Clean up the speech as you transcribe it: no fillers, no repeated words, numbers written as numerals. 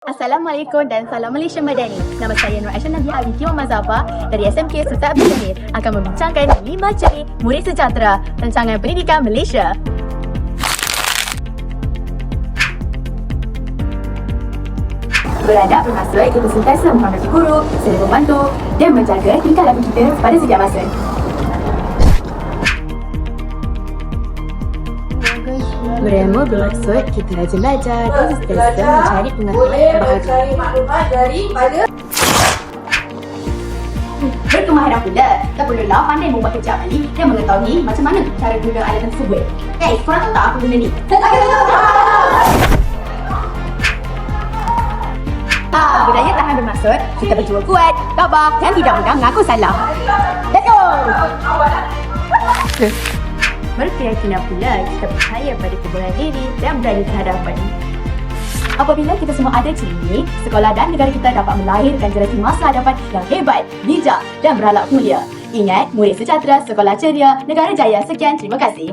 Assalamualaikum dan salam Malaysia Madani. Nama saya Nur Aisyah Nabiha binti Muhammad Zafar dari SMK Sultan Abdul Jamil akan membincangkan 5 ciri murid sejahtera Rancangan Pendidikan Malaysia. Beradab bermaksud kita sentiasa menghormati guru, serta membantu dan menjaga tingkah laku kita pada setiap masa. Berilmu bermaksud kita rajin belajar dan sentiasa mencari pengetahuan yang baru. Berkemahiran pula, tak perlulah pandai membuat kecap balik dan mengetahui macam mana cara guna alat tersebut. Korang tahu tak apa benda ni? Budaya tahan bermaksud kita berjuang kuat, tabah dan tidak mudah mengaku salah. Let's go! Berkeyakinan pula kita percaya pada kebenaran diri dan berani terhadapan. Apabila kita semua ada ciri ini, sekolah dan negara kita dapat melahirkan generasi masa hadapan yang hebat, bijak dan berakhlak mulia. Ingat, murid sejahtera, sekolah ceria, negara jaya. Sekian, terima kasih.